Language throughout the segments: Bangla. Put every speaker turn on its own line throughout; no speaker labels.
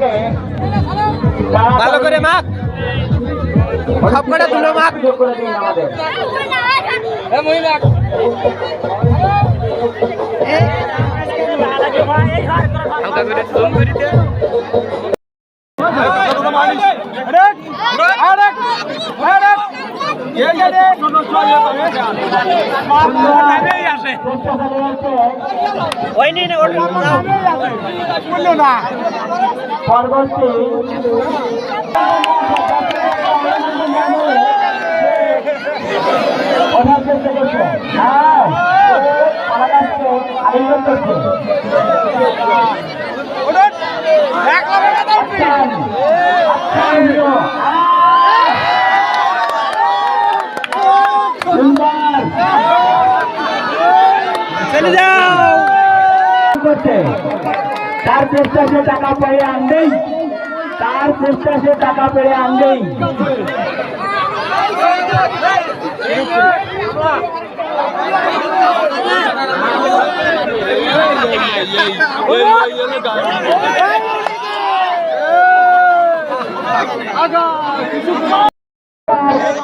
থাকে
ভালো করে মাখ সব কটা তুলো মাখ
করে দিন আমাদের
হালকা করে জুম করে দে ওই নিয়ে না
পরবর্তী ওনার চেষ্টা করছে হ্যাঁ আয়োজন করছে
চলে যাও
তার চেষ্টা সে টাকা পেয়ে আনবেই তার চেষ্টা সে টাকা পেয়ে আনবেই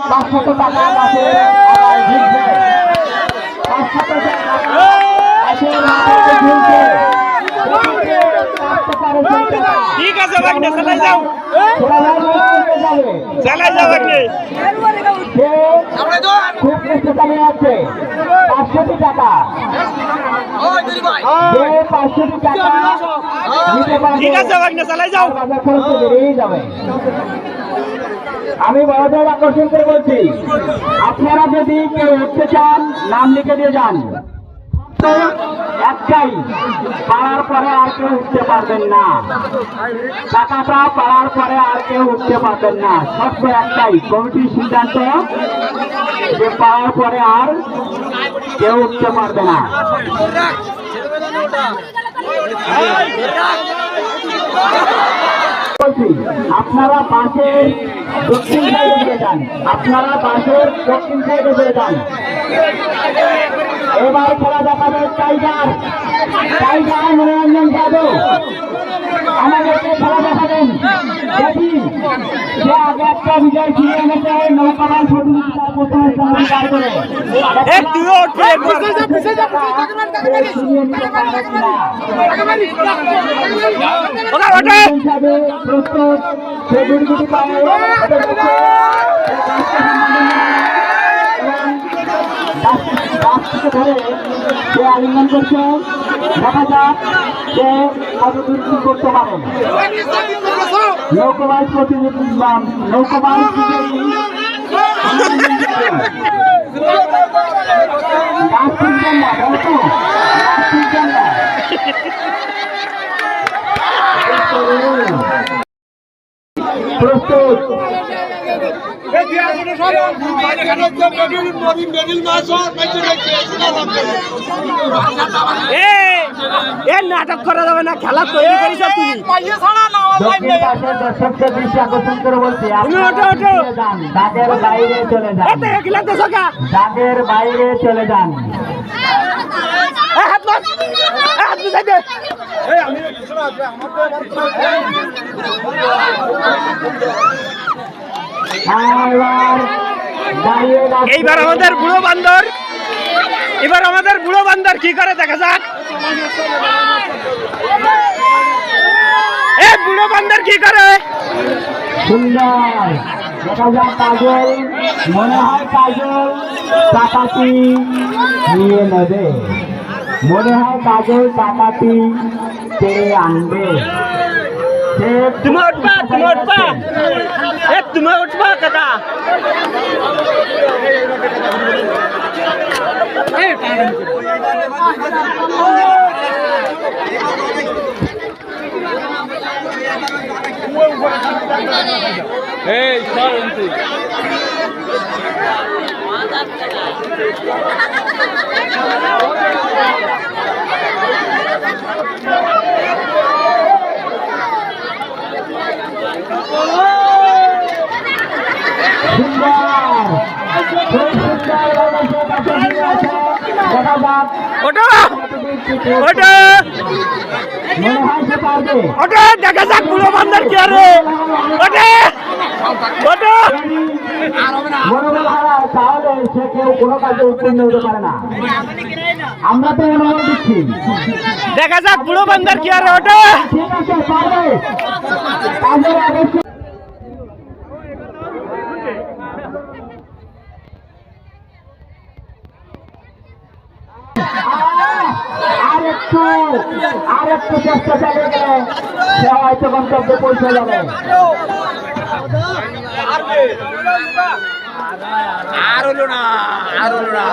পাঁচশত টাকা কাছে
ঠিক আছে ভাগ্নে চালাই যাও চালাই যাও ভাগ্নে
খুব চেষ্টা চালিয়ে যাচ্ছে 500 টাকা 500 টাকা
ঠিক আছে ভাগ্নে চালাই যাও
বেরিয়ে যাবে আমি বড়দের আকর্ষণ করে বলছি আপনারা যদি কেউ উঠতে চান নাম লিখে দিয়ে যান একটাই পাড়ার পরে আর কেউ উঠতে পারবেন না টাকাটা পাড়ার পরে আর কেউ উঠতে পারবেন না শর্ত একটাই কমিটির সিদ্ধান্ত যে পাড়ার পরে আর কেউ উঠতে পারবে না আপনারা বাসের দক্ষিণ সাইডে দিয়ে যান আপনারা বাসের দক্ষিণ সাইডে দিয়ে যান এবার খেলা দেখাবে টাইগার টাইগার মনোরঞ্জন যাদব আমাদেরকে খেলা দেখাবেন দেখি যে আগে একটা বিজয় ছিনে এনেছে নৌকাবান প্রতিযোগিতার প্রথমে অধিকার করে প্রস্তুত সে দুর্গতি পায় ধরে সে আলিঙ্গন করছে দেখা যাক সে কত দূর কি করতে পারে নৌকাবাজ প্রতিনিধি নৌকাবাজ প্রস্তুত
নাটক করা যাবে না খেলা তৈরি করেছ তুমি
দর্শকদের দৃষ্টি আকর্ষণ করে বলছি দাগের বাইরে চলে যান দাগের বাইরে চলে যান
এইবার আমাদের বুড়ো বান্দর কি করে দেখা যাক বুড়ো বান্দর কি করে
সুন্দর দেখা যাক কাজল মনে হয় কাজল টাকাটি নিয়ে নেবে মনে হয় কাজল টাকাটি পেয়ে আনবে
তুমি উঠবা কাকা এই
সুন্দর যাক
ওটা
কতদূর
ওটা
মনে হয় সে পারবে।
ওটা দেখা যাক বুড়ো বান্দার কি আরে ওটা ওটা
মনোবল হারায় তাহলে সে কেউ কোনো কাজে উত্তীর্ণ হতে পারে না। আমরা তো মনোবল দিচ্ছি।
দেখা যাক বুড়ো বান্দার কি আরে ওটা
ঠিক আছে পারবে। কাজের আগে আরেকটু চেষ্টা চালিয়ে গেলে সে হয়তো গন্তব্যে পৌঁছে যাবে।
আর হলো না আর হলো না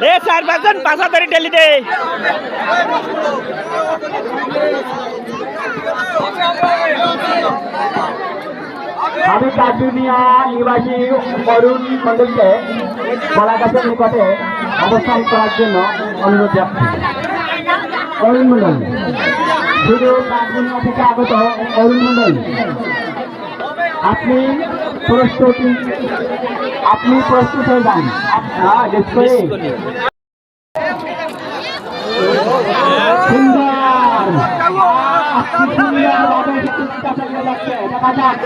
এ 4-5 পাশা ধরে ঠেলি দে
আমি কার্টুনিয়া নিবাসী অরুণ মন্ডলকে কলাগাছের নিকটে অবস্থান করার জন্য অনুরোধ রাখছি। অরুণ মন্ডল, শুধু কার্টুনিয়া থেকে আগত অরুণ মন্ডল, আপনি প্রস্তুত হয়ে যান। সুন্দর সুন্দর দেখা যাক।